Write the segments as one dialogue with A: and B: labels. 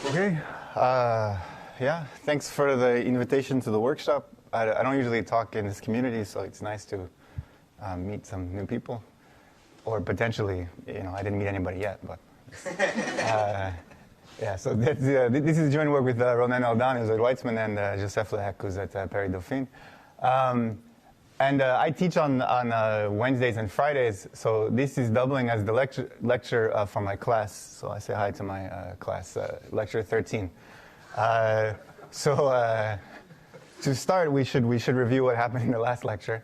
A: Okay. Yeah, thanks for the invitation to the workshop. I don't usually talk in this community, so it's nice to meet some new people. Or potentially, I didn't meet anybody yet, but... yeah, so this is joint work with Romain Aldan, who's at Weizmann, and Joseph Lehec, who's at Paris-Dauphine. And I teach on Wednesdays and Fridays, so this is doubling as the lecture for my class. So I say hi to my class, lecture 13. To start, we should review what happened in the last lecture.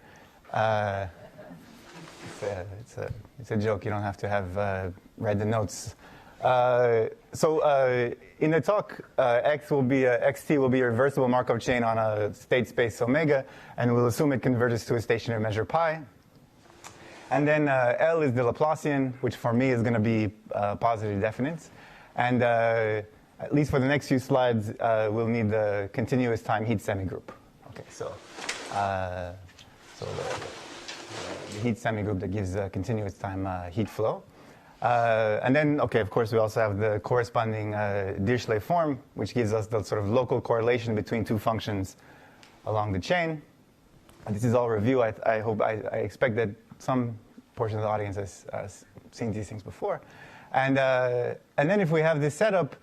A: It's a joke. You don't have to have read the notes. In the talk, xt will be a reversible Markov chain on a state space omega, and we'll assume it converges to a stationary measure pi. And then L is the Laplacian, which for me is going to be positively definite. And at least for the next few slides, we'll need the continuous time heat semigroup. Okay, so the heat semigroup that gives continuous time heat flow. And then, of course, we also have the corresponding Dirichlet form, which gives us the sort of local correlation between two functions along the chain. And this is all review. I expect that some portion of the audience has seen these things before. And then if we have this setup,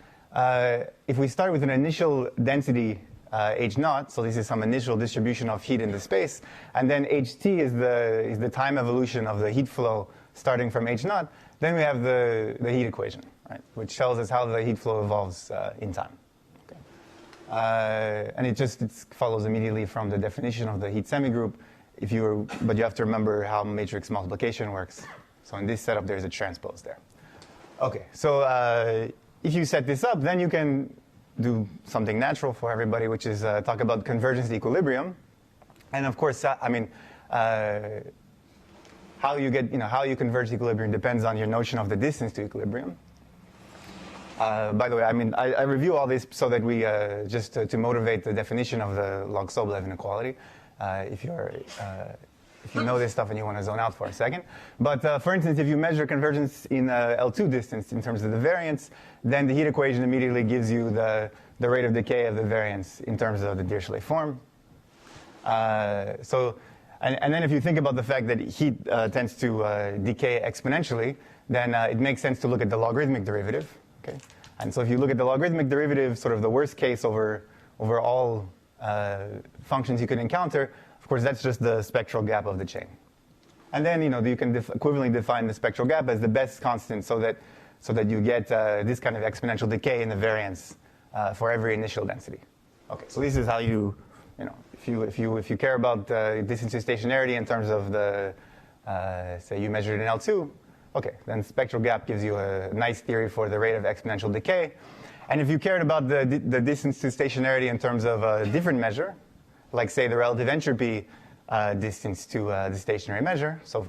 A: if we start with an initial density h naught, so this is some initial distribution of heat in the space, and then ht is the time evolution of the heat flow starting from h naught, then we have the heat equation, right, which tells us how the heat flow evolves in time. Okay. And it follows immediately from the definition of the heat semigroup. But you have to remember how matrix multiplication works. So in this setup, there's a transpose there. Okay, so if you set this up, then you can do something natural for everybody, which is talk about convergence to equilibrium. And of course, how you converge to equilibrium depends on your notion of the distance to equilibrium. By the way, I review all this so that we just to motivate the definition of the log-Sobolev inequality. If you know this stuff and you want to zone out for a second. But for instance, if you measure convergence in L2 distance in terms of the variance, then the heat equation immediately gives you the rate of decay of the variance in terms of the Dirichlet form. And then if you think about the fact that heat tends to decay exponentially, then it makes sense to look at the logarithmic derivative. Okay? And so if you look at the logarithmic derivative, sort of the worst case over all functions you could encounter, of course, that's just the spectral gap of the chain. And then you can equivalently define the spectral gap as the best constant so that you get this kind of exponential decay in the variance for every initial density. Okay, so this is how if you care about distance to stationarity in terms of the say you measured it in L2, okay, then spectral gap gives you a nice theory for the rate of exponential decay. And if you cared about the distance to stationarity in terms of a different measure, like say the relative entropy distance to the stationary measure. So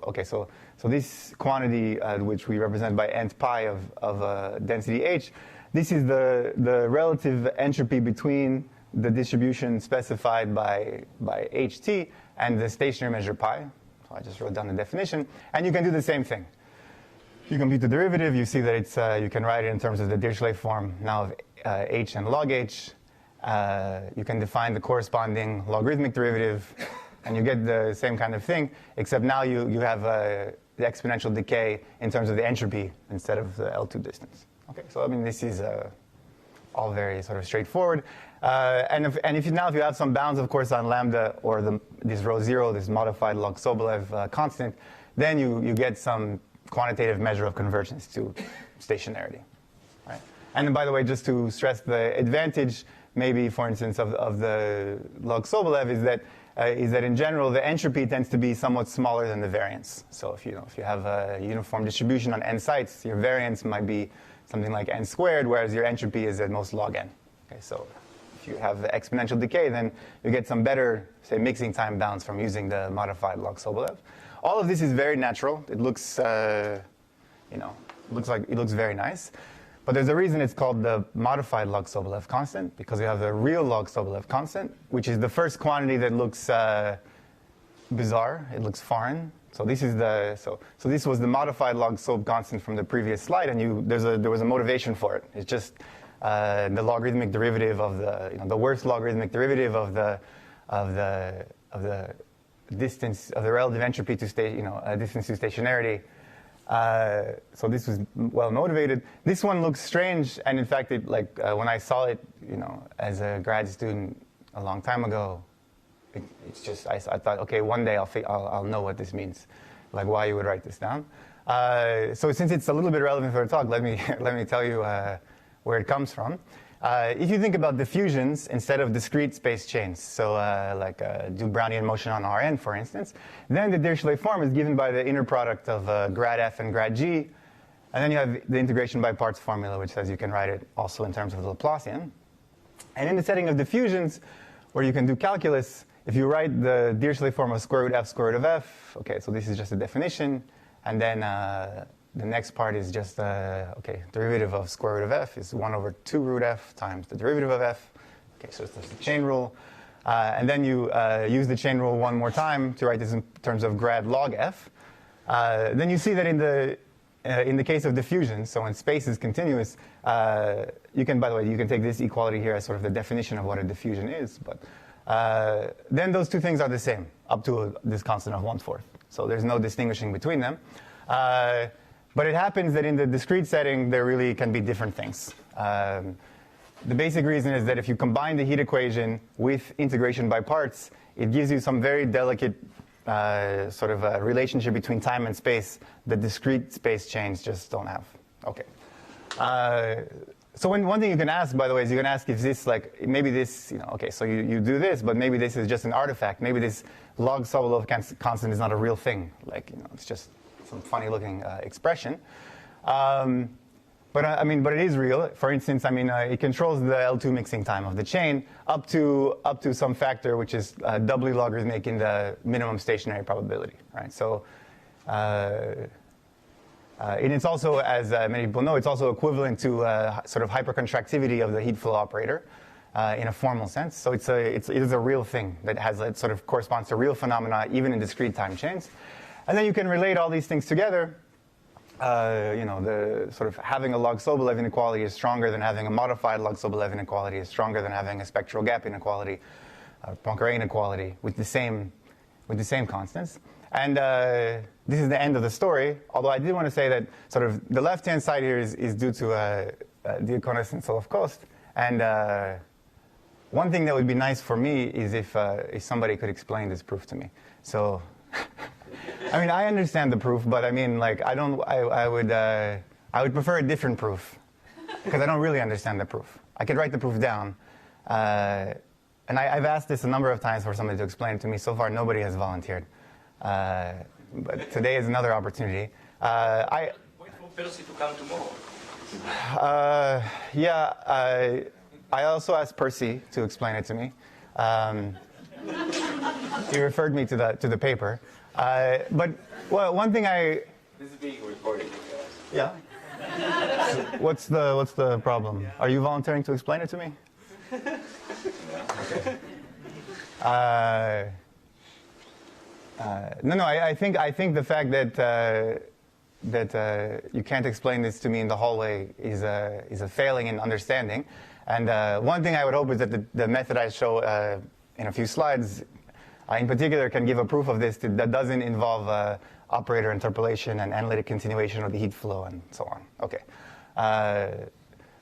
A: this quantity which we represent by nth pi of density h, this is the relative entropy between the distribution specified by ht and the stationary measure pi. So I just wrote down the definition, and you can do the same thing. You compute the derivative. You see that it's you can write it in terms of the Dirichlet form now of h and log h. You can define the corresponding logarithmic derivative, and you get the same kind of thing, except now you have the exponential decay in terms of the entropy instead of the L2 distance. Okay, so this is all very sort of straightforward. And if you have some bounds, of course, on lambda or this rho 0, this modified log-Sobolev constant, then you get some quantitative measure of convergence to stationarity. Right? And by the way, just to stress the advantage, maybe, for instance, of the log-Sobolev is that in general the entropy tends to be somewhat smaller than the variance. So if you have a uniform distribution on n sites, your variance might be something like n squared, whereas your entropy is at most log n. Okay, so if you have the exponential decay, then you get some better, say, mixing time bounds from using the modified log-Sobolev. All of this is very natural. It looks, looks very nice. But there's a reason it's called the modified log-Sobolev constant, because we have the real log-Sobolev constant, which is the first quantity that looks bizarre. It looks foreign. So this is this was the modified log-Sob constant from the previous slide, and there was a motivation for it. It's just the logarithmic derivative of the worst logarithmic derivative of the distance of the relative entropy to distance to stationarity. So this was well motivated. This one looks strange, and in fact, when I saw it, as a grad student a long time ago, it's just I thought, okay, one day I'll know what this means, like why you would write this down. So since it's a little bit relevant for the talk, let me tell you where it comes from. If you think about diffusions instead of discrete space chains, so do Brownian motion on Rn, for instance, then the Dirichlet form is given by the inner product of grad f and grad g, and then you have the integration by parts formula, which says you can write it also in terms of the Laplacian. And in the setting of diffusions, where you can do calculus, if you write the Dirichlet form of square root of f, okay, so this is just a definition, and then the next part is just, derivative of square root of f is 1 over 2 root f times the derivative of f. Okay, so it's just the chain rule. And then you use the chain rule one more time to write this in terms of grad log f. Then you see that in the case of diffusion, so when space is continuous, you can take this equality here as sort of the definition of what a diffusion is. But then those two things are the same, up to this constant of 1/4. So there's no distinguishing between them. But it happens that in the discrete setting, there really can be different things. The basic reason is that if you combine the heat equation with integration by parts, it gives you some very delicate sort of a relationship between time and space that discrete space chains just don't have. Okay. So one thing you can ask, by the way, is you can ask if this, maybe this, so you do this, but maybe this is just an artifact. Maybe this log-Sobolev constant is not a real thing. It's just some funny-looking expression. But it is real. For instance, it controls the L2 mixing time of the chain up to some factor which is doubly logarithmic in the minimum stationary probability, right? So, and it's also, as many people know, it's also equivalent to sort of hypercontractivity of the heat flow operator in a formal sense. So it is a real thing it sort of corresponds to real phenomena even in discrete time chains. And then you can relate all these things together. The sort of having a log-Sobolev inequality is stronger than having a modified log-Sobolev inequality, is stronger than having a spectral gap inequality, Poincare inequality with the same constants. And this is the end of the story. Although I did want to say that sort of the left-hand side here is due to Diaconis and Solovkost. And one thing that would be nice for me is if somebody could explain this proof to me. So. I understand the proof, but I would prefer a different proof because I don't really understand the proof. I could write the proof down, and I've asked this a number of times for somebody to explain it to me. So far, nobody has volunteered, but today is another opportunity.
B: Wait for Percy to come tomorrow.
A: I also asked Percy to explain it to me. He referred me to the paper. But one thing
B: this is being recorded, guys.
A: Yeah. What's the problem? Are you volunteering to explain it to me? Okay. No. I think the fact that you can't explain this to me in the hallway is a failing in understanding. And one thing I would hope is that the method I show in a few slides, in particular, can give a proof of this that doesn't involve operator interpolation and analytic continuation of the heat flow and so on. Okay.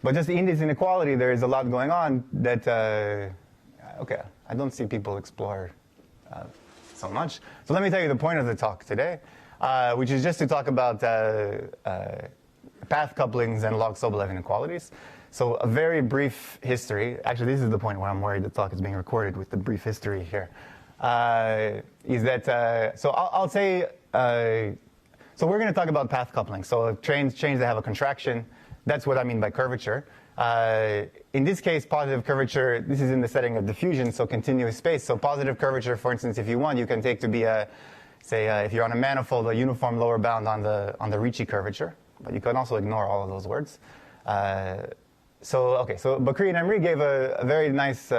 A: But just in this inequality, there is a lot going on that, I don't see people explore so much. So let me tell you the point of the talk today, which is just to talk about path couplings and log-Sobolev inequalities. So a very brief history. Actually, this is the point where I'm worried the talk is being recorded with the brief history here. Is that, so I'll say, so we're going to talk about path coupling. So chains that have a contraction, that's what I mean by curvature. In this case, positive curvature, this is in the setting of diffusion, so continuous space. So positive curvature, for instance, if you want, you can take to be if you're on a manifold, a uniform lower bound on the Ricci curvature. But you can also ignore all of those words. So Bakri and Emery gave a very nice,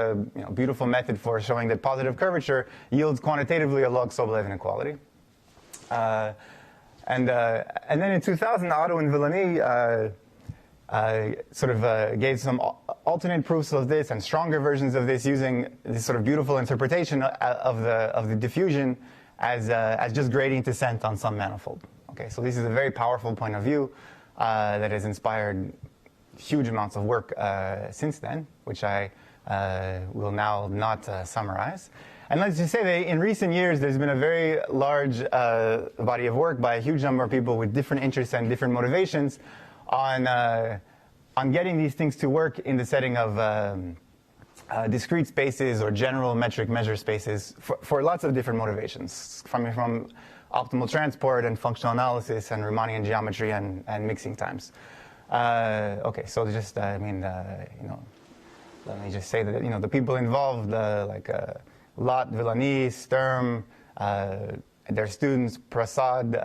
A: beautiful method for showing that positive curvature yields quantitatively a log-Sobolev inequality. And then in 2000, Otto and Villani gave some alternate proofs of this and stronger versions of this using this sort of beautiful interpretation of the diffusion as just gradient descent on some manifold. Okay, so this is a very powerful point of view that has inspired huge amounts of work since then, which I will now not summarize. And let's just say that in recent years, there's been a very large body of work by a huge number of people with different interests and different motivations on getting these things to work in the setting of discrete spaces or general metric measure spaces for lots of different motivations, from optimal transport and functional analysis and Riemannian geometry and mixing times. Okay, so just let me just say that the people involved Lot, Villani, Sturm, their students, Prasad,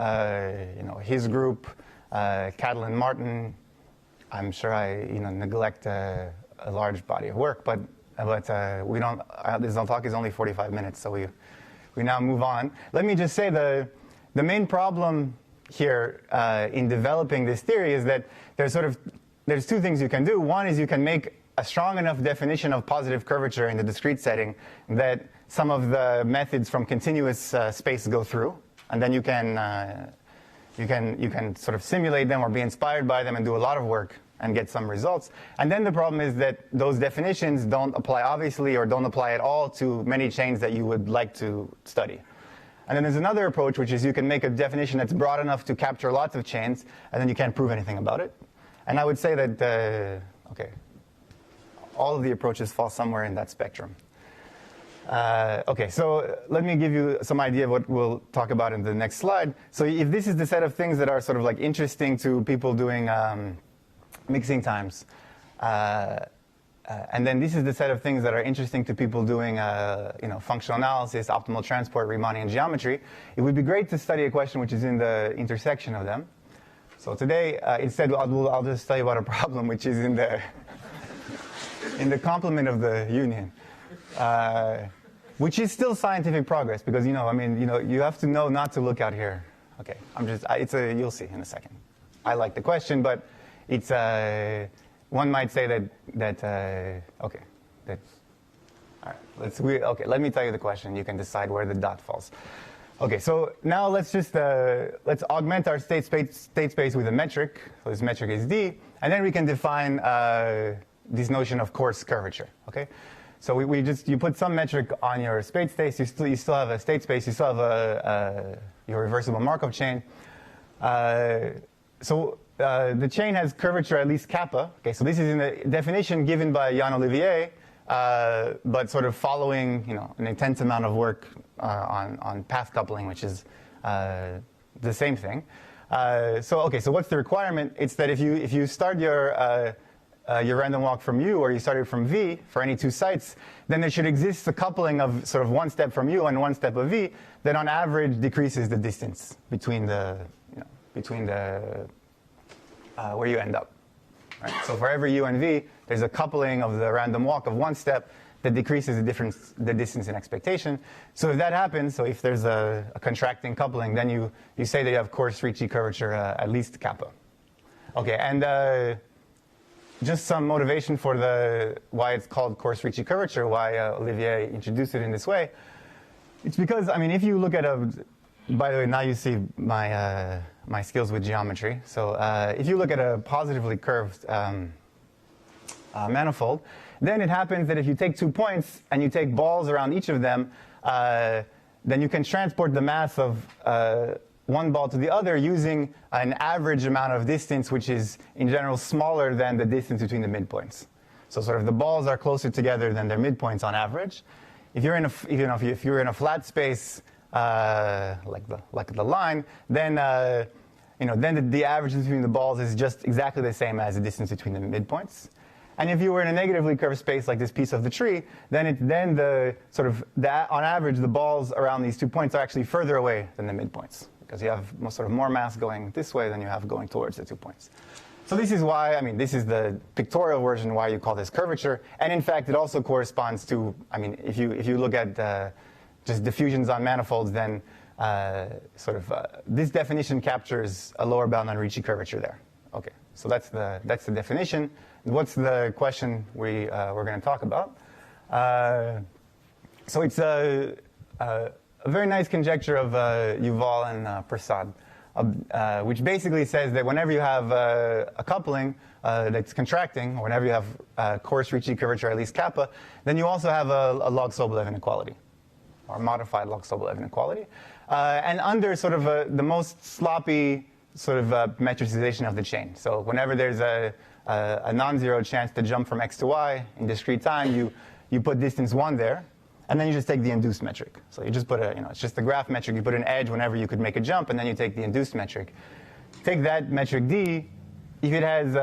A: his group, Cadel and Martin. I'm sure I neglect a large body of work, but we don't. This talk is only 45 minutes, so we now move on. Let me just say the main problem here in developing this theory is that there's two things you can do. One is you can make a strong enough definition of positive curvature in the discrete setting that some of the methods from continuous space go through, and then you can sort of simulate them or be inspired by them and do a lot of work and get some results. And then the problem is that those definitions don't apply obviously or don't apply at all to many chains that you would like to study. And then there's another approach, which is you can make a definition that's broad enough to capture lots of chains, and then you can't prove anything about it. And I would say that, all of the approaches fall somewhere in that spectrum. Okay, so let me give you some idea of what we'll talk about in the next slide. So if this is the set of things that are sort of like interesting to people doing mixing times, and then this is the set of things that are interesting to people doing functional analysis, optimal transport, Riemannian geometry, it would be great to study a question which is in the intersection of them. So today, instead, I'll just tell you about a problem which is in the complement of the union, which is still scientific progress because you have to know not to look out here. Okay, you'll see in a second. I like the question, but it's one might say all right. Let me tell you the question. You can decide where the dot falls. Okay, so now let's augment our state space with a metric. So this metric is D, and then we can define this notion of coarse curvature. Okay, so you put some metric on your state space. You still have a state space. You still have your reversible Markov chain. So the chain has curvature at least kappa. Okay, so this is in the definition given by Jan Olivier, but sort of following an intense amount of work on path coupling, which is the same thing. So what's the requirement? It's that if you start your random walk from U, or you started from V for any two sites, then there should exist a coupling of sort of one step from U and one step of V that on average decreases the distance between the where you end up. Right? So for every U and V, there's a coupling of the random walk of one step that decreases the distance in expectation. So if that happens, so if there's a contracting coupling, then you say that you have coarse Ricci curvature at least kappa. Okay, and just some motivation for why it's called coarse Ricci curvature, why Olivier introduced it in this way. It's because, if you look at by the way, now you see my skills with geometry. So if you look at a positively curved manifold, then it happens that if you take 2 points and you take balls around each of them, then you can transport the mass of one ball to the other using an average amount of distance, which is in general smaller than the distance between the midpoints. So sort of the balls are closer together than their midpoints on average. If you're in a flat space like the line, then then the average between the balls is just exactly the same as the distance between the midpoints. And if you were in a negatively curved space like this piece of the tree, then on average the balls around these 2 points are actually further away than the midpoints, because you have more mass going this way than you have going towards the 2 points. So this is why, this is the pictorial version why you call this curvature. And in fact, it also corresponds to, if you look at just diffusions on manifolds, then this definition captures a lower bound on Ricci curvature there. Okay, So that's the definition. What's the question we're going to talk about? So it's a very nice conjecture of Yuval and Prasad, which basically says that whenever you have a coupling that's contracting, or whenever you have coarse-Ricci curvature at least kappa, then you also have a log-Sobolev inequality, or modified log-Sobolev inequality. And under sort of the most sloppy sort of metricization of the chain. So whenever there's a non-zero chance to jump from x to y in discrete time, you put distance 1 there, and then you just take the induced metric. So you just put it's just the graph metric. You put an edge whenever you could make a jump, and then you take the induced metric. Take that metric d. If it has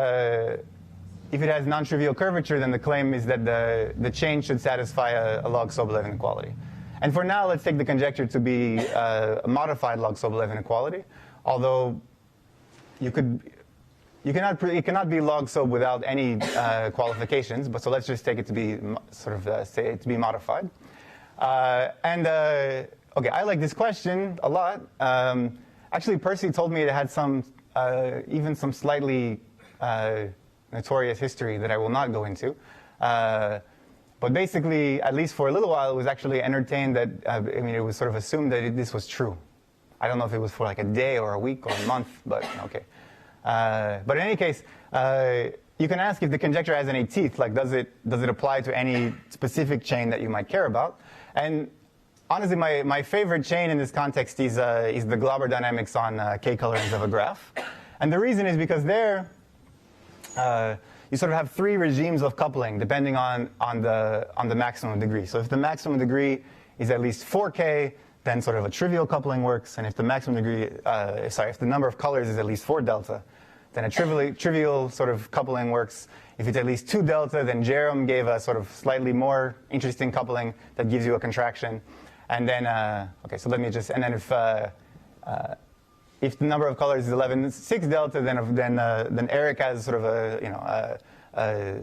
A: non-trivial curvature, then the claim is that the chain should satisfy a log-Sobolev inequality. And for now, let's take the conjecture to be a modified log-Sobolev inequality, although it cannot be log-Sob without any qualifications. But so let's just take it to be say it to be modified. Okay, I like this question a lot. Actually, Percy told me it had even some slightly notorious history that I will not go into. But basically, at least for a little while, it was actually entertained that, it was sort of assumed that this was true. I don't know if it was for like a day or a week or a month, but okay. But in any case, you can ask if the conjecture has any teeth, like does it apply to any specific chain that you might care about? And honestly, my favorite chain in this context is the Glauber dynamics on k colorings of a graph. And the reason is because there, you sort of have 3 regimes of coupling depending on the maximum degree. So if the maximum degree is at least 4k, then sort of a trivial coupling works. And if the maximum degree, if the number of colors is at least 4 delta, then a trivial sort of coupling works. If it's at least 2 delta, then Jerome gave a sort of slightly more interesting coupling that gives you a contraction. And then, so let me just, and then if the number of colors is 11.6 delta, then Eric has sort of a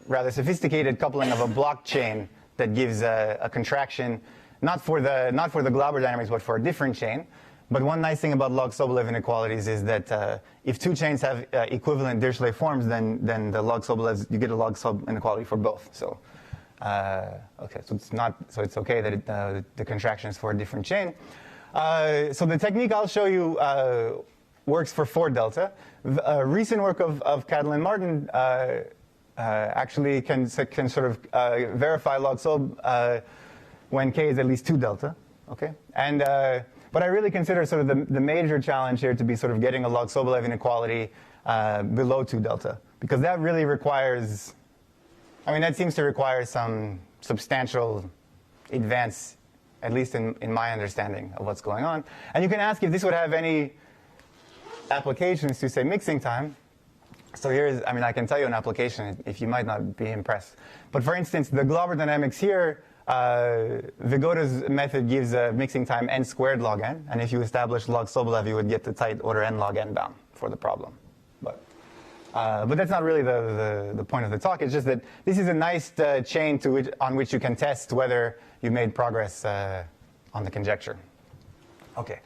A: rather sophisticated coupling of a blockchain that gives a contraction, not for the Glauber dynamics, but for a different chain. But one nice thing about log-Sobolev inequalities is that if 2 chains have equivalent Dirichlet forms, then the log-Sobolevs, you get a log-Sob inequality for both. So, so it's okay that the contraction is for a different chain. So the technique I'll show you works for 4 delta. Recent work of Catalin Martin actually can sort of verify log-Sob when k is at least 2 delta. Okay, and but I really consider sort of the major challenge here to be sort of getting a log-Sobolev inequality below 2 delta, because that really requires, that seems to require some substantial advance, at least in my understanding of what's going on. And you can ask if this would have any applications to, say, mixing time. So here's, I can tell you an application if you might not be impressed. But for instance, the Glauber dynamics here, Vigoda's method gives a mixing time n squared log n. And if you establish log-Sobolev, you would get the tight order n log n bound for the problem. But that's not really the point of the talk. It's just that this is a nice chain on which you can test whether you made progress on the conjecture. Okay.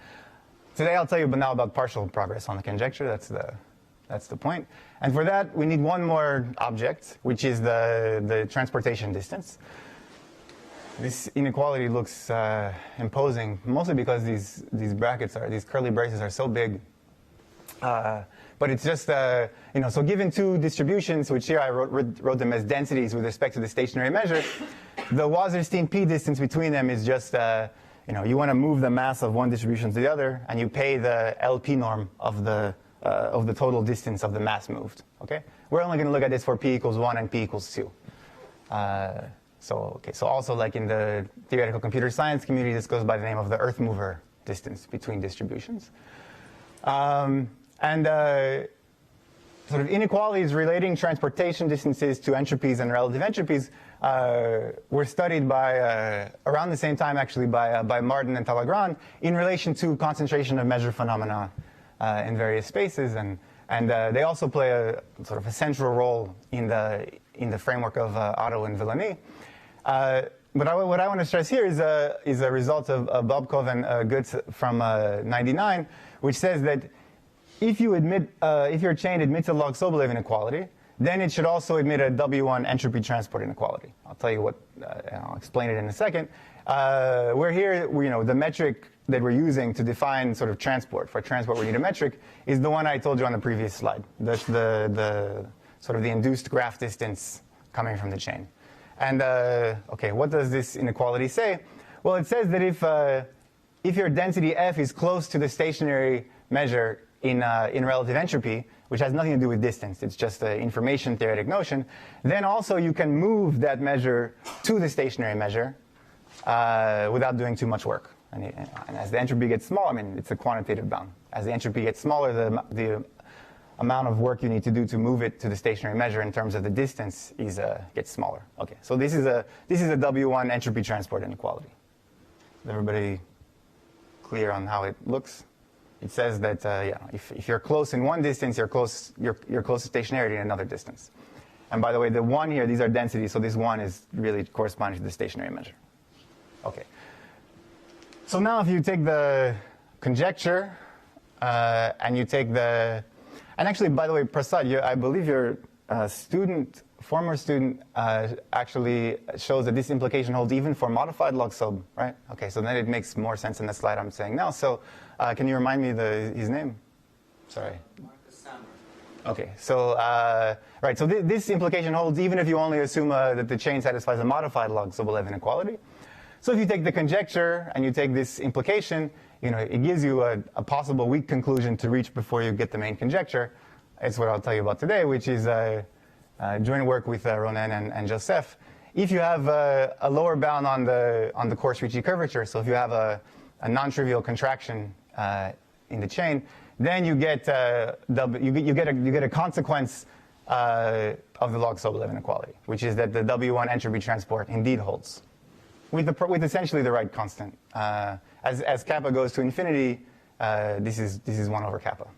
A: Today I'll tell you now about partial progress on the conjecture. That's the point. And for that, we need one more object, which is the transportation distance. This inequality looks imposing, mostly because these curly braces are so big. But it's just, so given 2 distributions, which here I wrote them as densities with respect to the stationary measure, the Wasserstein p distance between them is just, you want to move the mass of one distribution to the other, and you pay the LP norm of the total distance of the mass moved. Okay, we're only going to look at this for p equals 1 and p equals 2. So also like in the theoretical computer science community, this goes by the name of the earth mover distance between distributions. Sort of inequalities relating transportation distances to entropies and relative entropies were studied by around the same time actually by Martin and Talleyrand in relation to concentration of measure phenomena in various spaces, and they also play a sort of a central role in the framework of Otto and Villani. But what I want to stress here is a result of Bobkov and Goetz from '99, which says that if your chain admits a log-Sobolev inequality, then it should also admit a W1 entropy transport inequality. I'll tell you what, I'll explain it in a second. We're here, the metric that we're using to define sort of transport. For transport, we need a metric, is the one I told you on the previous slide. That's the sort of the induced graph distance coming from the chain. And okay, what does this inequality say? Well, it says that if your density F is close to the stationary measure in relative entropy, which has nothing to do with distance, it's just an information theoretic notion, then also you can move that measure to the stationary measure without doing too much work. And as the entropy gets small, I mean, it's a quantitative bound. As the entropy gets smaller, the amount of work you need to do to move it to the stationary measure in terms of the distance gets smaller. Okay, so this is a W1 entropy transport inequality. Is everybody clear on how it looks? It says that if you're close in one distance, you're close to stationarity in another distance. And by the way, the 1 here, these are densities, so this 1 is really corresponding to the stationary measure. Okay. So now if you take the conjecture and you take and actually, by the way, Prasad, I believe your former student actually shows that this implication holds even for modified log-Sob, right? Okay, so then it makes more sense in the slide I'm saying now. So can you remind me his name? Sorry. Okay, so right, so this implication holds even if you only assume that the chain satisfies a modified log-Sobolev inequality. So if you take the conjecture and you take this implication, it gives you a possible weak conclusion to reach before you get the main conjecture. It's what I'll tell you about today, which is joint work with Ronen and Joseph. If you have a lower bound on the coarse Ricci curvature, so if you have a non-trivial contraction in the chain, then you get a consequence of the log-Sobolev inequality, which is that the W1 entropy transport indeed holds with essentially the right constant. As kappa goes to infinity, this is 1 over kappa.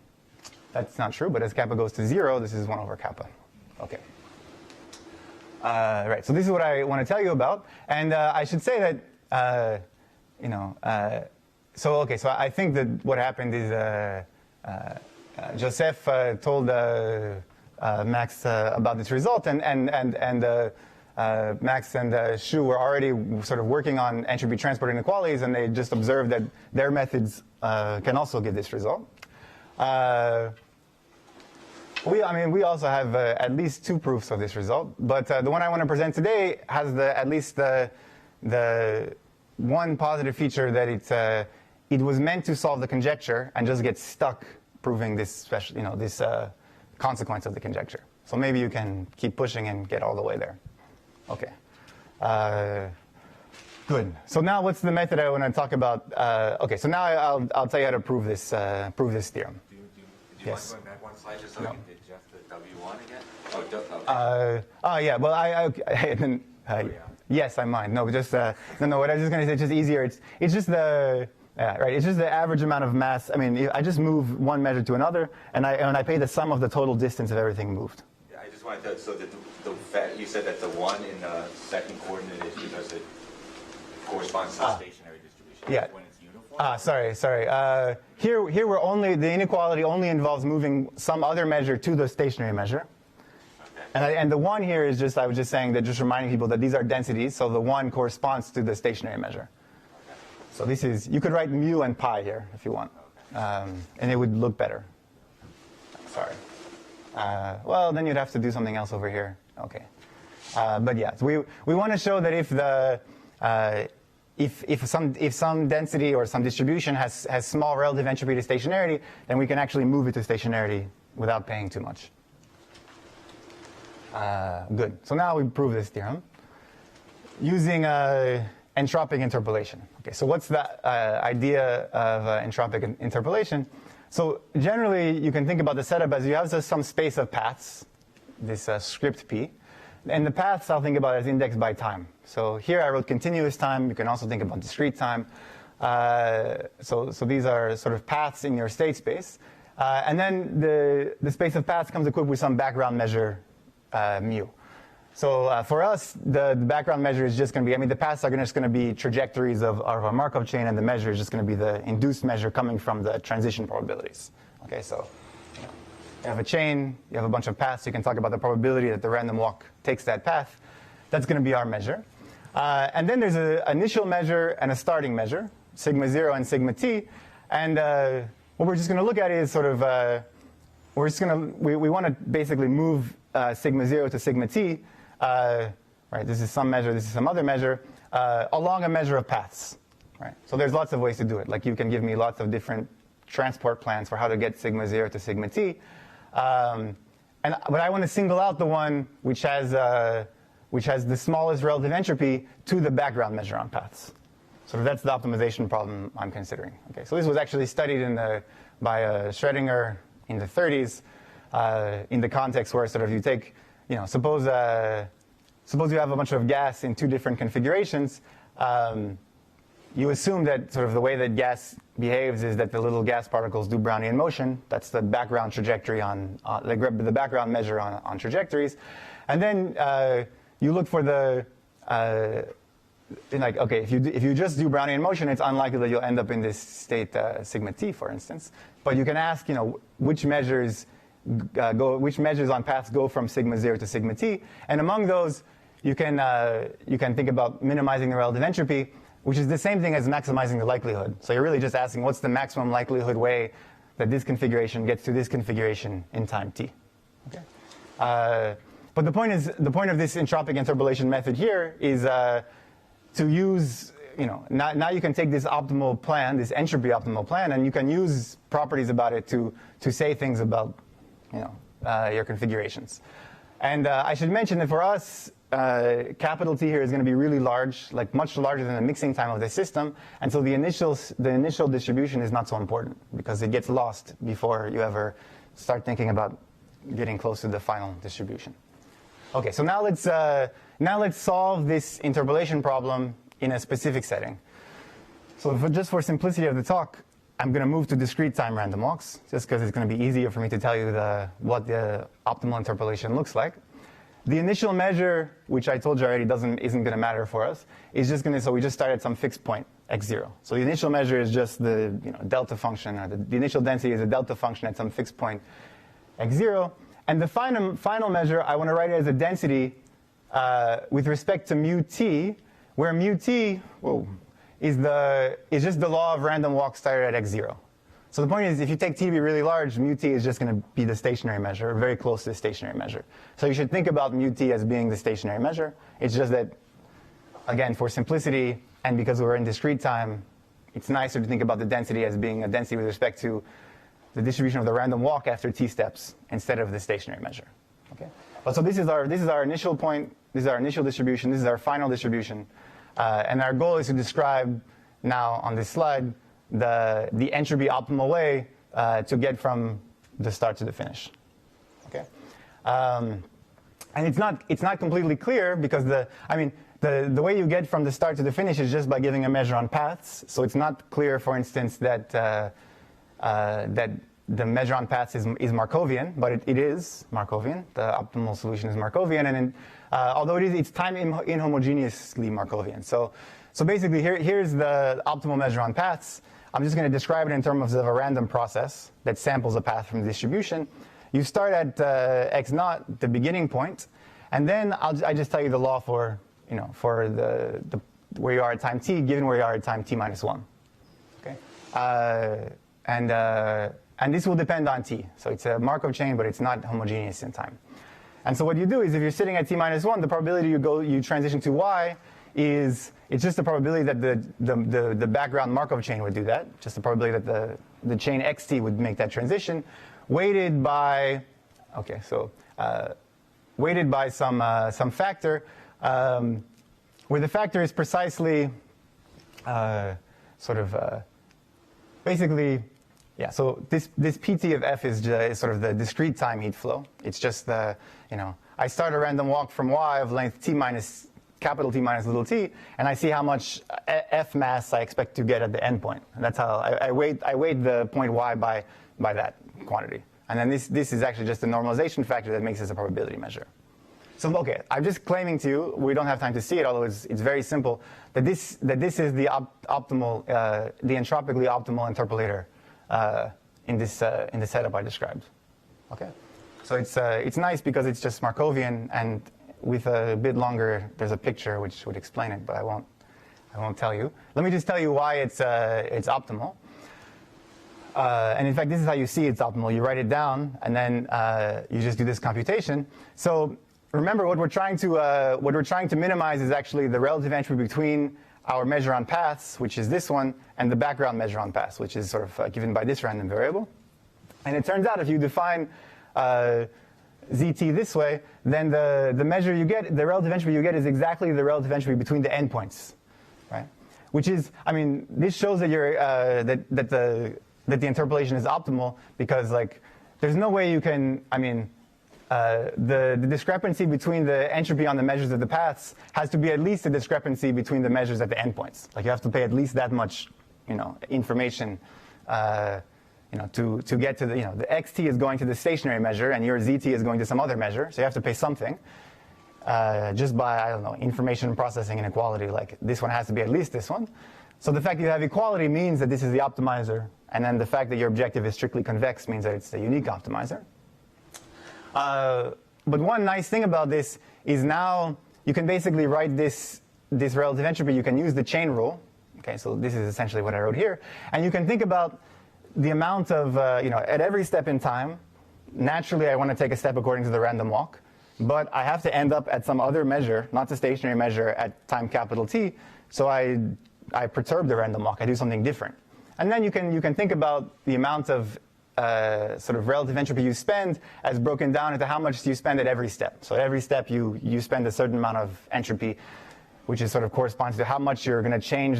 A: That's not true, but as kappa goes to 0, this is 1 over kappa. Okay. Right. So this is what I want to tell you about, and I should say that So I think that what happened is Joseph told Max about this result, and Max and Shu were already sort of working on entropy transport inequalities, and they just observed that their methods can also give this result. We also have at least 2 proofs of this result, but the one I want to present today has at least the one positive feature that it was meant to solve the conjecture and just get stuck proving this this consequence of the conjecture. So maybe you can keep pushing and get all the way there. Okay. Good. So now what's the method I want to talk about? Okay. So now I'll tell you how to prove this theorem.
B: Do you
A: Yes.
B: want to go back one slide just so we can adjust the W1 again?
A: Yeah. Well, yes, I mind. No, but just no. What I was just going to say, it's just easier. It's just the right. It's just the average amount of mass. I mean, I just move one measure to another, and I pay the sum of the total distance of everything moved.
B: Yeah, I just wanted to, so that you said that the 1 in the second coordinate is because it corresponds to the stationary distribution.
A: Yeah.
B: When it's uniform.
A: Sorry. Here we're the inequality only involves moving some other measure to the stationary measure.
B: Okay.
A: And the 1 here is just, I was just saying that, just reminding people that these are densities, so the 1 corresponds to the stationary measure.
B: Okay.
A: So this is, you could write mu and pi here if you want, and it would look better. Sorry. Well, then you'd have to do something else over here. Okay. But yeah, so we want to show that if some density or some distribution has small relative entropy to stationarity, then we can actually move it to stationarity without paying too much. Good. So now we prove this theorem using entropic interpolation. Okay. So what's the idea of entropic interpolation? So generally, you can think about the setup as you have some space of paths, this script p, and the paths I'll think about as indexed by time. So here I wrote continuous time. You can also think about discrete time. So these are sort of paths in your state space, and then the space of paths comes equipped with some background measure mu. So for us, the background measure is just going to be, the paths are just going to be trajectories of our Markov chain, and the measure is just going to be the induced measure coming from the transition probabilities. Okay, so You have a chain, you have a bunch of paths, you can talk about the probability that the random walk takes that path. That's going to be our measure. And then there's an initial measure and a starting measure, sigma 0 and sigma t. And what we're just going to look at is sort of, we want to basically move sigma 0 to sigma t, right? This is some measure, this is some other measure, along a measure of paths, right? So there's lots of ways to do it. Like you can give me lots of different transport plans for how to get sigma 0 to sigma t. But I want to single out the one which has the smallest relative entropy to the background measure on paths. So that's the optimization problem I'm considering. Okay, so this was actually studied by Schrödinger in the 30s in the context where sort of you take, suppose you have a bunch of gas in two different configurations. You assume that sort of the way that gas behaves is that the little gas particles do Brownian motion. That's the background trajectory the background measure on trajectories. And then you look for the, okay, if you just do Brownian motion, it's unlikely that you'll end up in this state sigma t, for instance. But you can ask, which measures on paths go from sigma 0 to sigma t. And among those, you can think about minimizing the relative entropy, which is the same thing as maximizing the likelihood. So you're really just asking what's the maximum likelihood way that this configuration gets to this configuration in time t. Okay. But the point of this entropic interpolation method here is to use, now you can take this optimal plan, this entropy optimal plan, and you can use properties about it to say things about, your configurations. And I should mention that for us, capital T here is going to be really large, like much larger than the mixing time of the system, and so the initial distribution is not so important because it gets lost before you ever start thinking about getting close to the final distribution. Okay, so now let's solve this interpolation problem in a specific setting. So just for simplicity of the talk, I'm going to move to discrete time random walks, just because it's going to be easier for me to tell you what the optimal interpolation looks like. The initial measure, which I told you already isn't going to matter for us, is just going to, so we just start at some fixed point, x0. So the initial measure is just the delta function, or the initial density is a delta function at some fixed point, x0. And the final measure, I want to write it as a density with respect to mu t, where mu t is just the law of random walks started at x0. So the point is, if you take t to be really large, mu t is just going to be the stationary measure, very close to the stationary measure. So you should think about mu t as being the stationary measure. It's just that, again, for simplicity, and because we're in discrete time, it's nicer to think about the density as being a density with respect to the distribution of the random walk after t steps instead of the stationary measure. Okay. But so this is our initial point. This is our initial distribution. This is our final distribution. And our goal is to describe now on this slide the entropy optimal way to get from the start to the finish. Okay. And it's not completely clear because the way you get from the start to the finish is just by giving a measure on paths. So it's not clear, for instance, that the measure on paths is Markovian, but it is Markovian. The optimal solution is Markovian, and although it's time inhomogeneously Markovian. So basically, here's the optimal measure on paths. I'm just going to describe it in terms of a random process that samples a path from the distribution. You start at x naught, the beginning point, and then I just tell you the law for the where you are at time t, given where you are at time t minus 1. Okay, and this will depend on t. So it's a Markov chain, but it's not homogeneous in time. And so what you do is, if you're sitting at t minus 1, the probability you transition to y it's just the probability that the background Markov chain would do that. Just the probability that the chain xt would make that transition, weighted by some factor, where the factor is precisely basically. Yeah, so this PT of f is sort of the discrete time heat flow. It's just I start a random walk from y of length t minus capital T minus little t, and I see how much f mass I expect to get at the end point. And that's how I weight the point y by that quantity. And then this is actually just a normalization factor that makes this a probability measure. So okay, I'm just claiming to you, we don't have time to see it, although it's very simple, that this is the optimal, the entropically optimal interpolator in this setup I described. Okay, so it's nice because it's just Markovian, and with a bit longer, there's a picture which would explain it, but I won't tell you. Let me just tell you why it's optimal. And in fact, this is how you see it's optimal. You write it down, and then you just do this computation. So remember, what we're trying to minimize is actually the relative entropy between our measure on paths, which is this one, and the background measure on paths, which is sort of given by this random variable. And it turns out if you define zt this way, then the measure you get, the relative entropy you get, is exactly the relative entropy between the endpoints, right? Which is, I mean, this shows that you're that the interpolation is optimal, because like there's no way you can, I mean, the discrepancy between the entropy on the measures of the paths has to be at least a discrepancy between the measures at the endpoints. Like you have to pay at least that much, information, to get to the, the xt is going to the stationary measure and your zt is going to some other measure, so you have to pay something. Just by, I don't know, information processing inequality, like this one has to be at least this one. So the fact that you have equality means that this is the optimizer, and then the fact that your objective is strictly convex means that it's the unique optimizer. But one nice thing about this is now you can basically write this relative entropy. You can use the chain rule. Okay, so this is essentially what I wrote here. And you can think about the amount of, at every step in time, naturally I want to take a step according to the random walk, but I have to end up at some other measure, not the stationary measure, at time capital T, so I perturb the random walk. I do something different. And then you can think about the amount of sort of relative entropy you spend as broken down into how much you spend at every step. So at every step you spend a certain amount of entropy, which is sort of corresponds to how much you're going to change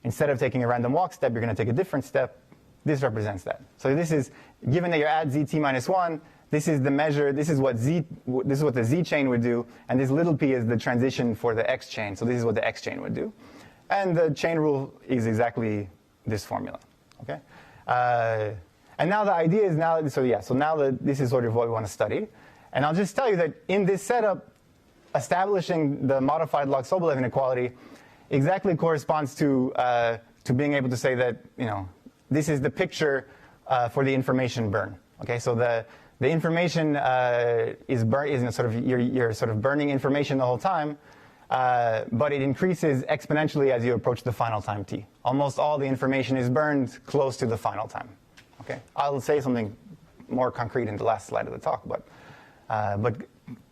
A: instead of taking a random walk step, you're going to take a different step. This represents that. So this is, given that you're at zt minus 1, this is the measure, this is what the z chain would do, and this little p is the transition for the x chain. So this is what the x chain would do. And the chain rule is exactly this formula. Okay? And now the idea is this is sort of what we want to study. And I'll just tell you that in this setup, establishing the modified log-Sobolev inequality exactly corresponds to being able to say that, this is the picture for the information burn. Okay, so the information is sort of you're sort of burning information the whole time, but it increases exponentially as you approach the final time t. Almost all the information is burned close to the final time. Okay, I'll say something more concrete in the last slide of the talk, but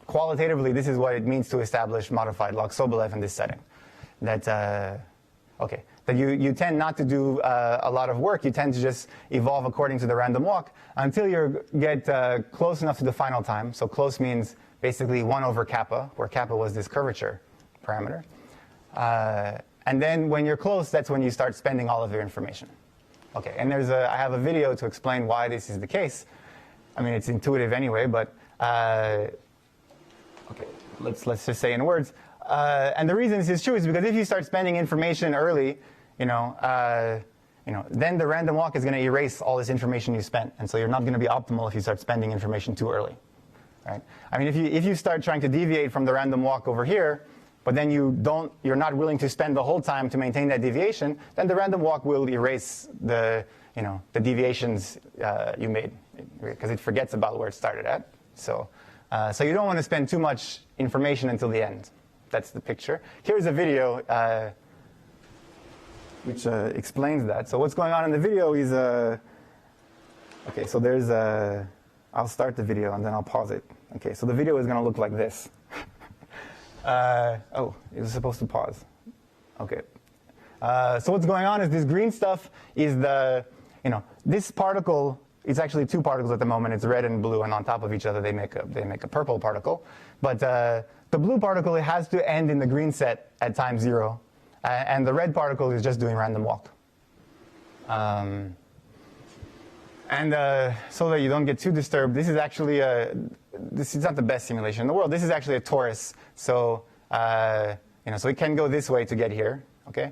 A: qualitatively, this is what it means to establish modified log-Sobolev in this setting. That you tend not to do a lot of work. You tend to just evolve according to the random walk until you get close enough to the final time. So close means basically 1 over kappa, where kappa was this curvature parameter. And then when you're close, that's when you start spending all of your information. Okay, and I have a video to explain why this is the case. I mean, it's intuitive anyway, but okay, let's just say in words. And the reason this is true is because if you start spending information early, then the random walk is going to erase all this information you spent, and so you're not going to be optimal if you start spending information too early, right? I mean, if you start trying to deviate from the random walk over here, but then you're not willing to spend the whole time to maintain that deviation, then the random walk will erase the deviations you made, because it forgets about where it started at. So you don't want to spend too much information until the end. That's the picture. Here's a video which explains that. So what's going on in the video is, okay, so there's I'll start the video and then I'll pause it. Okay, so the video is going to look like this. Oh, it was supposed to pause. Okay. So what's going on is this green stuff is this particle. It's actually two particles at the moment. It's red and blue, and on top of each other they make a purple particle. But the blue particle, it has to end in the green set at time 0, and the red particle is just doing random walk. So that you don't get too disturbed, this is actually this is not the best simulation in the world. This is actually a torus, so so it can go this way to get here. Okay,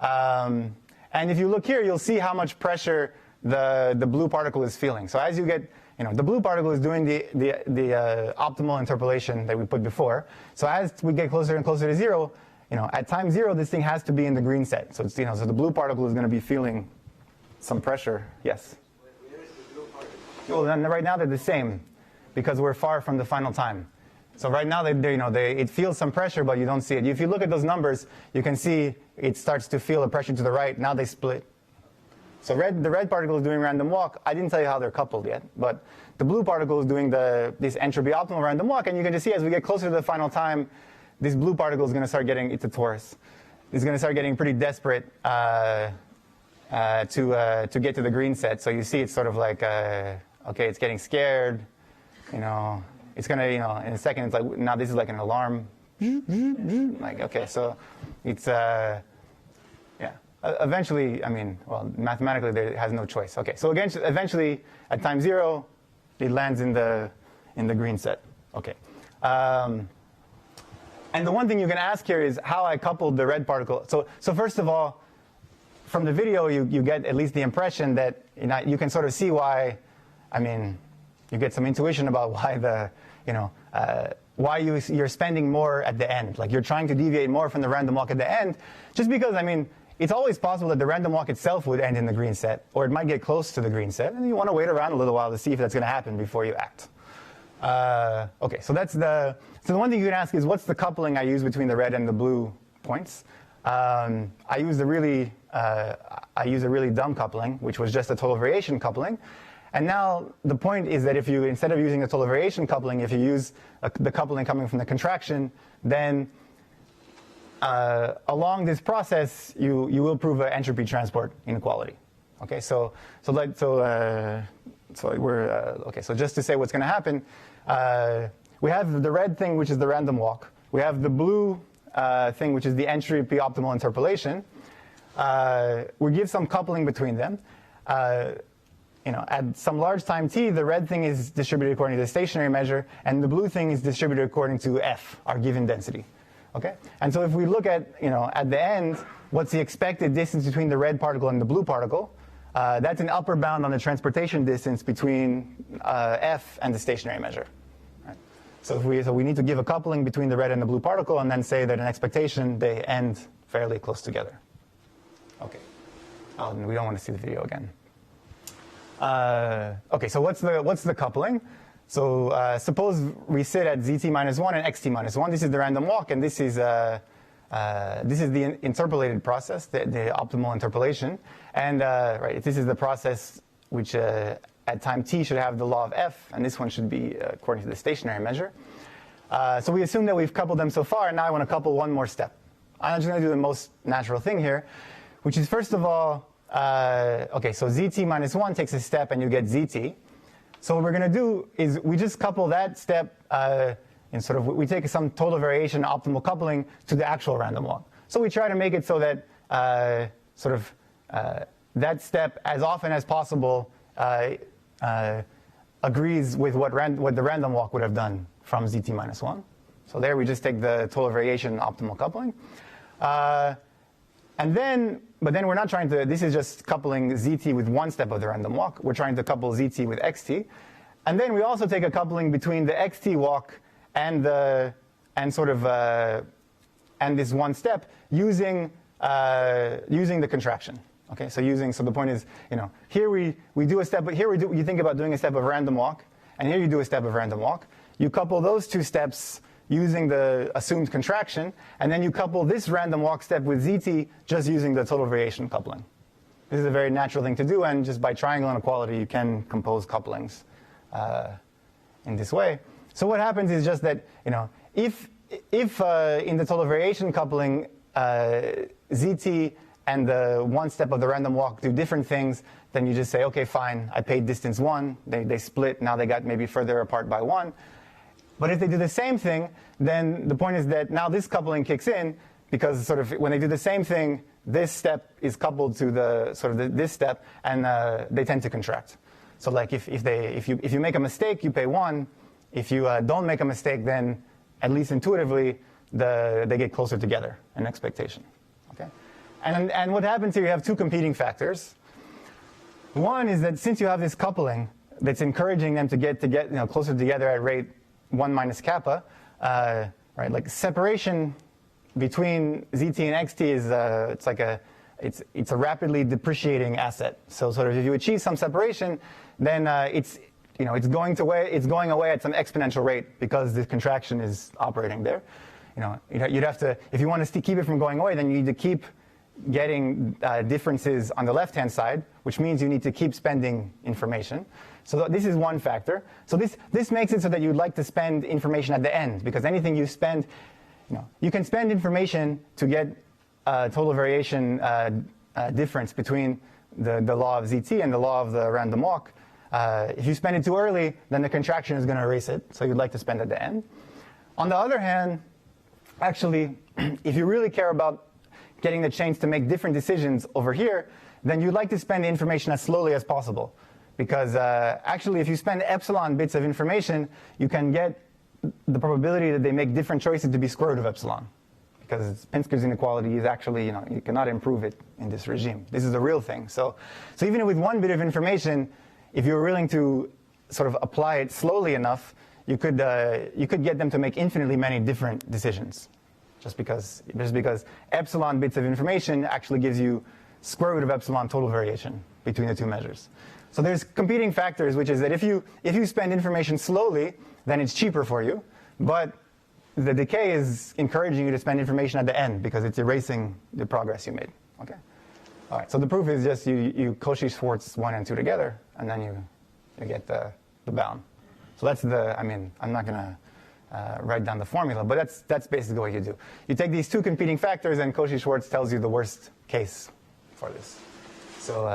A: and if you look here, you'll see how much pressure the blue particle is feeling. So as you get, the blue particle is doing the optimal interpolation that we put before. So as we get closer and closer to 0, at time 0, this thing has to be in the green set. So it's, so the blue particle is going to be feeling some pressure. Yes.
C: Where is the blue particle?
A: Well, then right now they're the same because we're far from the final time. So right now, it feels some pressure, but you don't see it. If you look at those numbers, you can see it starts to feel a pressure to the right. Now they split. So the red particle is doing random walk. I didn't tell you how they're coupled yet, but the blue particle is doing this entropy optimal random walk, and you can just see as we get closer to the final time, this blue particle is going to start getting, it's a torus. It's going to start getting pretty desperate to get to the green set. So you see it's sort of like, okay, it's getting scared, It's going to, in a second, it's like, now this is like an alarm. Like, okay, so it's, eventually, mathematically, it has no choice. Okay, so again, eventually, at time 0, it lands in the green set. Okay. And the one thing you can ask here is how I coupled the red particle. So first of all, from the video, you get at least the impression that you can sort of see why, you get some intuition about why why you're spending more at the end. Like you're trying to deviate more from the random walk at the end, just because, it's always possible that the random walk itself would end in the green set, or it might get close to the green set, and you want to wait around a little while to see if that's going to happen before you act. Okay, so the one thing you can ask is, what's the coupling I use between the red and the blue points? I use a really dumb coupling, which was just a total variation coupling. And now the point is that if you, instead of using a total variation coupling, if you use the coupling coming from the contraction, then along this process, you will prove an entropy-transport inequality. Okay, so just to say what's going to happen, we have the red thing, which is the random walk. We have the blue thing, which is the entropy optimal interpolation. We give some coupling between them. At some large time t, the red thing is distributed according to the stationary measure, and the blue thing is distributed according to f, our given density. Okay, and so if we look at at the end, what's the expected distance between the red particle and the blue particle? That's an upper bound on the transportation distance between f and the stationary measure. Right? So we need to give a coupling between the red and the blue particle, and then say that in expectation they end fairly close together. Okay. Oh, and we don't want to see the video again. Okay, so what's the coupling? So suppose we sit at zt minus 1 and xt minus 1. This is the random walk, and this is the interpolated process, the optimal interpolation. And this is the process which at time t should have the law of f, and this one should be according to the stationary measure. So we assume that we've coupled them so far, and now I want to couple one more step. I'm just going to do the most natural thing here, which is first of all, okay, so zt minus 1 takes a step, and you get zt. So what we're going to do is we just couple that step we take some total variation optimal coupling to the actual random walk. So we try to make it so that that step, as often as possible, agrees with what the random walk would have done from zt minus 1. So there we just take the total variation optimal coupling. But then we're not trying to, this is just coupling zt with one step of the random walk. We're trying to couple zt with xt. And then we also take a coupling between the xt walk and this one step using the contraction. Okay, so the point is, here we do a step, but here you think about doing a step of random walk, and here you do a step of random walk. You couple those two steps using the assumed contraction, and then you couple this random walk step with zt just using the total variation coupling. This is a very natural thing to do, and just by triangle inequality, you can compose couplings in this way. So what happens is just that, if in the total variation coupling, zt and the one step of the random walk do different things, then you just say, okay, fine, I paid distance 1, they split, now they got maybe further apart by 1. But if they do the same thing, then the point is that now this coupling kicks in, because when they do the same thing, this step is coupled to this step, and they tend to contract. So like if you make a mistake, you pay 1. If you don't make a mistake, then at least intuitively, they get closer together in expectation. Okay, and what happens here? You have two competing factors. One is that since you have this coupling that's encouraging them to get closer together at rate 1 minus kappa, like separation between zt and xt is it's a rapidly depreciating asset. So if you achieve some separation, then it's going away at some exponential rate because the contraction is operating there. You'd have to, if you want to keep it from going away, then you need to keep getting differences on the left-hand side, which means you need to keep spending information. So this is one factor. So this makes it so that you'd like to spend information at the end, because anything you spend, you can spend information to get total variation difference between the law of ZT and the law of the random walk. If you spend it too early, then the contraction is going to erase it, so you'd like to spend at the end. On the other hand, actually, if you really care about getting the chains to make different decisions over here, then you'd like to spend the information as slowly as possible. Because actually, if you spend epsilon bits of information, you can get the probability that they make different choices to be square root of epsilon. Because Pinsker's inequality is actually, you cannot improve it in this regime. This is a real thing. So even with one bit of information, if you're willing to sort of apply it slowly enough, you could get them to make infinitely many different decisions. Just because epsilon bits of information actually gives you square root of epsilon total variation between the two measures. So there's competing factors, which is that if you spend information slowly, then it's cheaper for you. But the decay is encouraging you to spend information at the end because it's erasing the progress you made. Okay. All right. So the proof is just you Cauchy-Schwarz 1 and 2 together, and then you get the bound. So that's I'm not going to write down the formula, but that's basically what you do. You take these two competing factors, and Cauchy-Schwarz tells you the worst case for this. So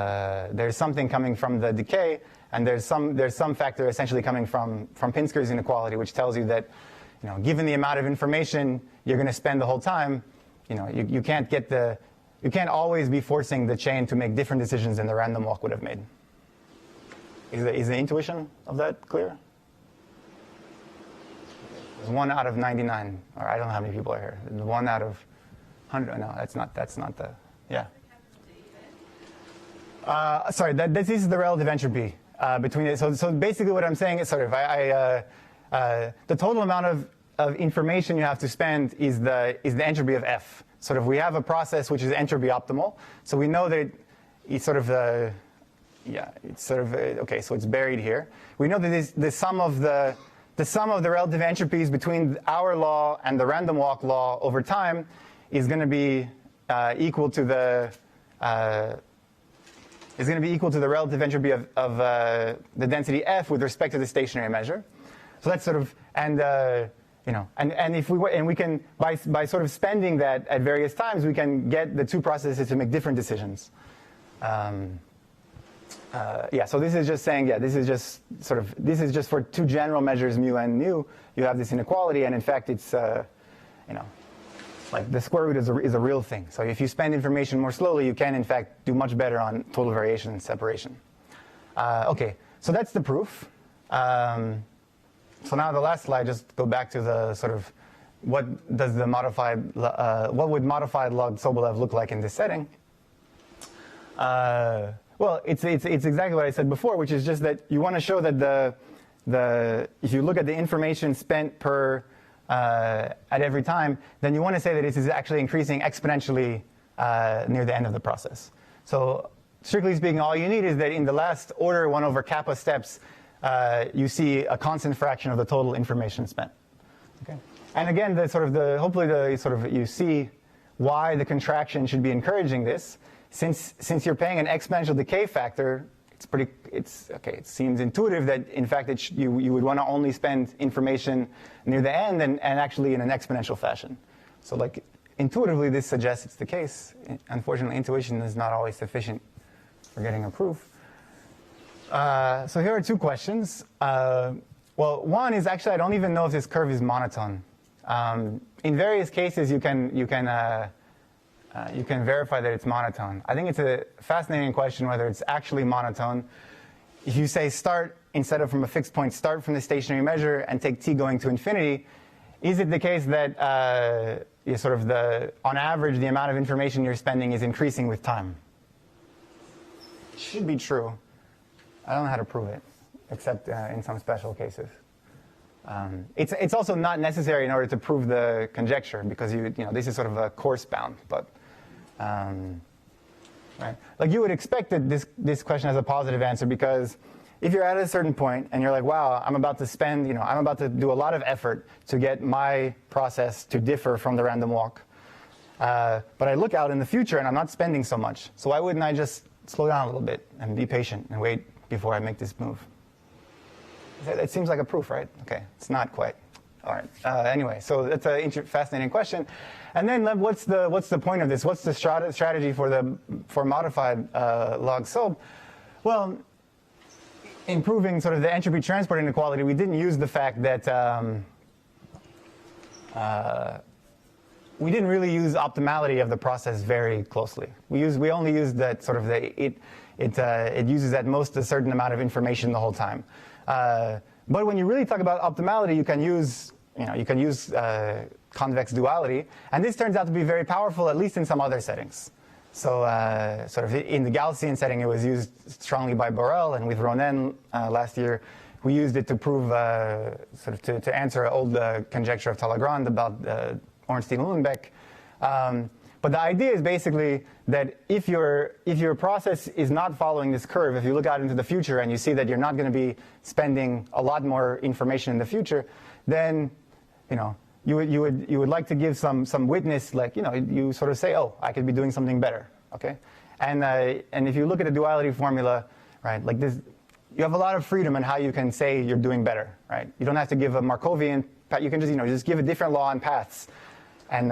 A: there's something coming from the decay, and there's some factor essentially coming from Pinsker's inequality, which tells you that given the amount of information you're going to spend the whole time, you can't always be forcing the chain to make different decisions than the random walk would have made. Is the intuition of that clear? There's 1 out of 99, or I don't know how many people are here. 1 out of 100. No, that's not the. Yeah. Sorry, this is the relative entropy between it. So basically, what I'm saying is the total amount of information you have to spend is the entropy of F. We have a process which is entropy optimal. So we know that it's sort of okay. So it's buried here. We know that the sum of the relative entropies between our law and the random walk law over time is going to be equal to the relative entropy of the density F with respect to the stationary measure. So that's and we can by sort of spending that at various times, we can get the two processes to make different decisions. So this is just saying, this is just for two general measures, mu and nu. You have this inequality, and in fact, it's like the square root is a real thing. So if you spend information more slowly, you can in fact do much better on total variation and separation. Okay, so that's the proof. So now the last slide, just go back to the what would modified log-Sobolev look like in this setting? Well, it's exactly what I said before, which is just that you want to show that if you look at the information spent per at every time, then you want to say that this is actually increasing exponentially near the end of the process. So strictly speaking, all you need is that in the last order 1 over kappa steps, you see a constant fraction of the total information spent. Okay. And again, hopefully you see why the contraction should be encouraging this. Since you're paying an exponential decay factor, it seems intuitive that in fact you would want to only spend information near the end and actually in an exponential fashion. So intuitively this suggests it's the case. Unfortunately, intuition is not always sufficient for getting a proof. So here are 2 questions. Well, one is actually I don't even know if this curve is monotone. In various cases you can verify that it's monotone. I think it's a fascinating question whether it's actually monotone. If you say start, instead of from a fixed point, start from the stationary measure and take t going to infinity, is it the case that on average, the amount of information you're spending is increasing with time? It should be true. I don't know how to prove it, except in some special cases. It's also not necessary in order to prove the conjecture, because this is sort of a coarse bound, but right. You would expect that this question has a positive answer, because if you're at a certain point and you're like, wow, I'm about to spend, I'm about to do a lot of effort to get my process to differ from the random walk. But I look out in the future and I'm not spending so much. So why wouldn't I just slow down a little bit and be patient and wait before I make this move? It seems like a proof, right? Okay, it's not quite. All right. Anyway, so that's a fascinating question. And then what's the point of this? What's the strategy for modified log-Sob? Well, in proving sort of the entropy transport inequality, we didn't use the fact that we didn't really use optimality of the process very closely. We only used that sort of it uses at most a certain amount of information the whole time. But when you really talk about optimality, you can use convex duality, and this turns out to be very powerful, at least in some other settings. So sort of in the Gaussian setting, it was used strongly by Borel, and with Ronen last year, we used it to prove to answer an old conjecture of Talagrand about Ornstein-Uhlenbeck. But the idea is basically that if your process is not following this curve, if you look out into the future and you see that you're not going to be spending a lot more information in the future, then you would like to give some witness, like you sort of say, oh, I could be doing something better, okay? And if you look at the duality formula, right, like this, you have a lot of freedom in how you can say you're doing better, right? You don't have to give a Markovian. You can just give a different law on paths, and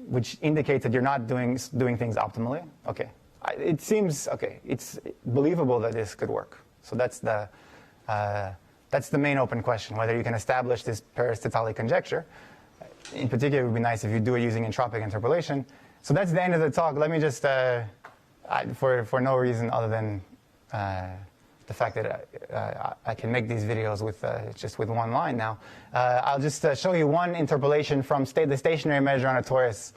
A: which indicates that you're not doing things optimally. Okay, it seems okay. It's believable that this could work. So that's the main open question, whether you can establish this Peres-Tetali conjecture. In particular, it would be nice if you do it using entropic interpolation. So that's the end of the talk. Let me just, for no reason other than the fact that I can make these videos with just with one line now, I'll just show you one interpolation from the stationary measure on a torus.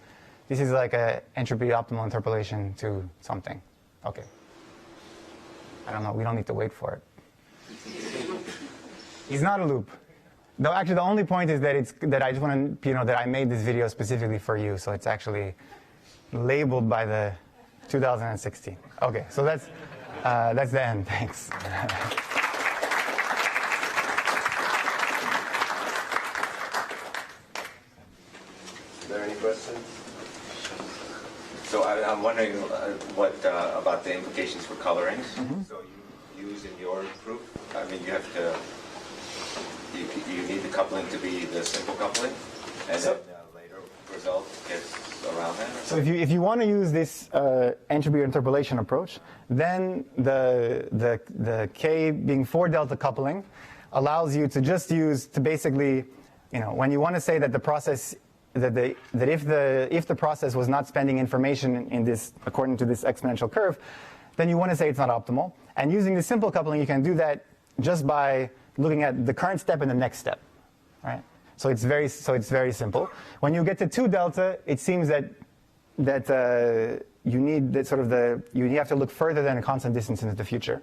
A: This is like an entropy optimal interpolation to something. Okay. I don't know. We don't need to wait for it. It's not a loop. No, actually, the only point is that I just want to, that I made this video specifically for you, so it's actually labeled by the 2016. Okay, so that's the end. Thanks.
B: Are there any questions? So I'm wondering what about the implications for colorings. Mm-hmm. So you use in your proof, I mean, you have to. You need the coupling to be the simple coupling, and then later result gets around that? So
A: if you want to use this entropy interpolation approach, then the K being 4 delta coupling allows you to just use to basically, when you want to say that the process that if the process was not spending information in this according to this exponential curve, then you want to say it's not optimal. And using the simple coupling, you can do that just by looking at the current step and the next step, right? So it's very simple. When you get to 2 delta, it seems that you need that you have to look further than a constant distance into the future,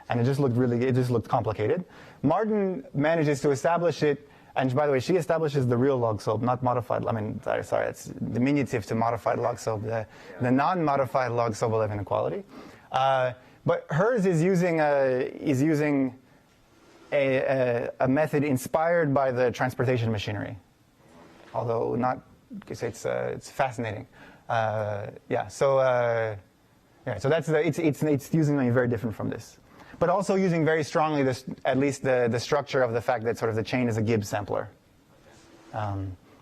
A: and it just looked complicated. Martin manages to establish it, and by the way, she establishes the real log-Sob, not modified. I mean, sorry, it's diminutive to modified log-Sob, the non-modified log-Sobolev inequality. But hers is using a method inspired by the transportation machinery, although not. It's fascinating. So that's it's using something very different from this, but also using very strongly at least the structure of the fact that sort of the chain is a Gibbs sampler.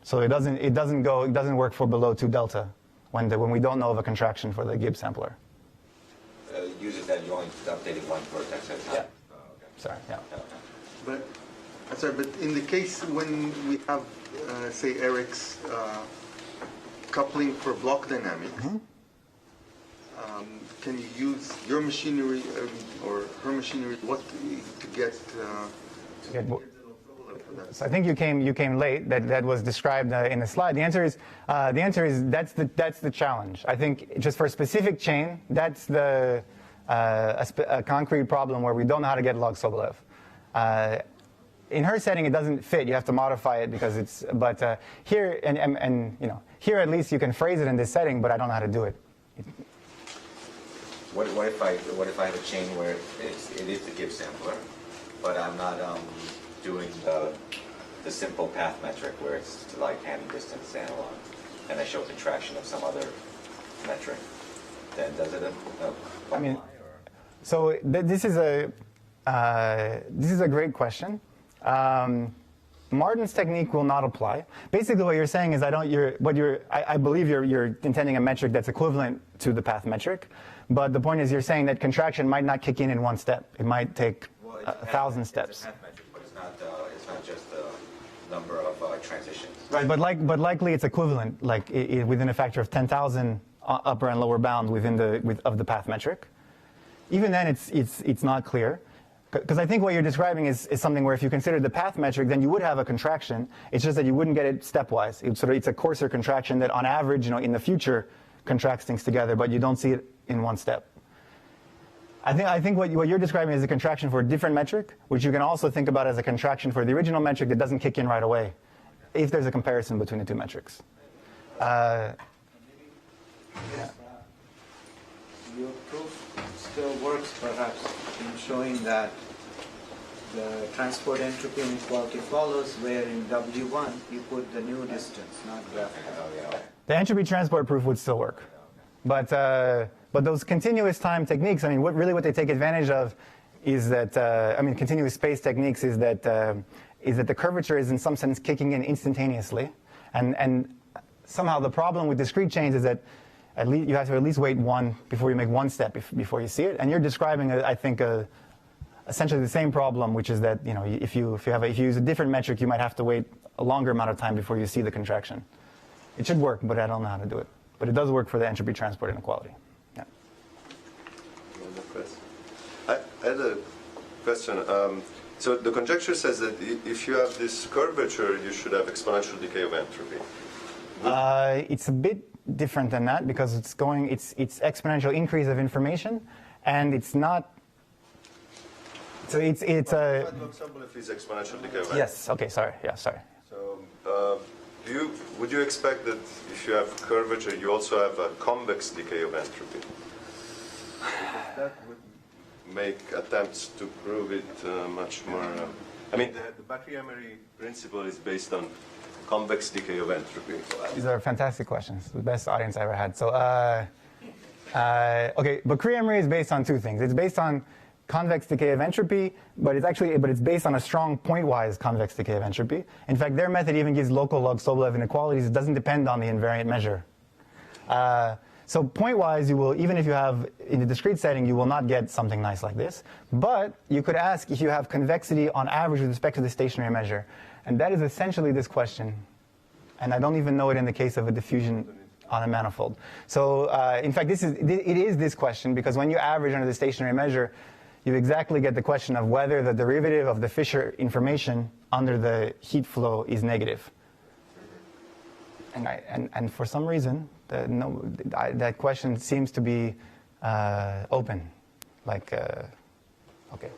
A: So it doesn't work for below 2 delta when we don't know of a contraction for the Gibbs sampler.
B: Uses that you only updated one vertex at a time.
A: Yeah.
B: Oh, okay.
A: Sorry. Yeah.
C: But in the case when we have, say, Eric's coupling for block dynamics, mm-hmm. Can you use your machinery or her machinery to get?
A: So I think you came late. That was described in the slide. The answer is that's the challenge. I think just for a specific chain, that's a concrete problem where we don't know how to get log-Sobolev. In her setting, it doesn't fit. You have to modify it because it's. But here here at least you can phrase it in this setting, but I don't know how to do it.
B: what if I have a chain where it is the Gibbs sampler, but I'm not doing the simple path metric where it's like hand and distance analog, and I show contraction of some other metric, then does it apply?
A: I mean, so this is a great question. Martin's technique will not apply. Basically, what you're saying is I believe you're intending a metric that's equivalent to the path metric, but the point is you're saying that contraction might not kick in one step. It might take 1,000 steps.
B: It's a path metric, but it's not just the number of transitions.
A: Right, but likely it's equivalent, like within a factor of 10,000 upper and lower bound of the path metric. Even then, it's not clear. Because I think what you're describing is something where if you consider the path metric, then you would have a contraction. It's just that you wouldn't get it stepwise. It's a coarser contraction that on average, in the future, contracts things together, but you don't see it in one step. I think what you're describing is a contraction for a different metric, which you can also think about as a contraction for the original metric that doesn't kick in right away, if there's a comparison between the two metrics.
D: Yeah. Your proof still works perhaps in showing that the transport entropy inequality follows, where in W1 you put the new distance, not graphical.
A: The entropy transport proof would still work. But those continuous time techniques, what they take advantage of is that, continuous space techniques is that the curvature is in some sense kicking in instantaneously. And somehow the problem with discrete chains is that at least you have to at least wait one before you make one step before you see it. And you're describing, I think, essentially the same problem, which is that if you use a different metric, you might have to wait a longer amount of time before you see the contraction. It should work, but I don't know how to do it. But it does work for the entropy transport inequality. Yeah.
E: I had a question. So the conjecture says that if you have this curvature, you should have exponential decay of entropy.
A: It's a bit different than that because it's exponential increase of information, and it's not. So it's a.
E: log-Sobolev is exponential decay of entropy.
A: Yes. Okay. Sorry. Yeah. Sorry.
E: So would you expect that if you have curvature, you also have a convex decay of entropy? That would make attempts to prove it much more. The Bakry-Emery principle is based on convex decay of entropy.
A: These are fantastic questions. The best audience I ever had. So, okay, but Bakry-Emery is based on two things. It's based on convex decay of entropy, but it's based on a strong pointwise convex decay of entropy. In fact, their method even gives local log-Sobolev inequalities. It doesn't depend on the invariant measure. So pointwise, you will, even if you have, in the discrete setting, you will not get something nice like this. But you could ask if you have convexity on average with respect to the stationary measure. And that is essentially this question. And I don't even know it in the case of a diffusion on a manifold. So in fact, it is this question, because when you average under the stationary measure, you exactly get the question of whether the derivative of the Fisher information under the heat flow is negative. And for some reason, that question seems to be open. Okay.